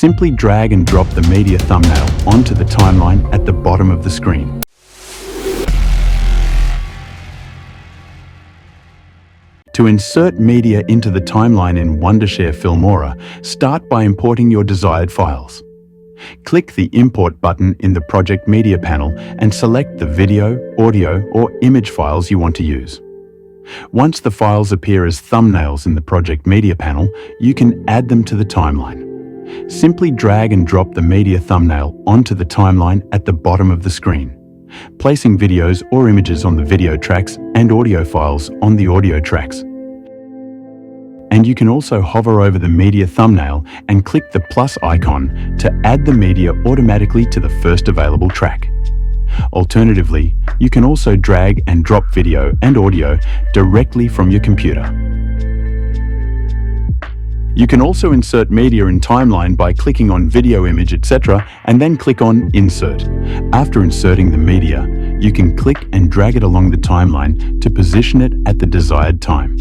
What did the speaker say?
Simply drag and drop the media thumbnail onto the timeline at the bottom of the screen. To insert media into the timeline in Wondershare Filmora, start by importing your desired files. Click the Import button in the Project Media panel and select the video, audio, or image files you want to use. Once the files appear as thumbnails in the Project Media panel, you can add them to the timeline. Simply drag and drop the media thumbnail onto the timeline at the bottom of the screen, placing videos or images on the video tracks and audio files on the audio tracks. And you can also hover over the media thumbnail and click the plus icon to add the media automatically to the first available track. Alternatively, you can also drag and drop video and audio directly from your computer. You can also insert media in timeline by clicking on video, image, etc. and then click on Insert. After inserting the media, you can click and drag it along the timeline to position it at the desired time.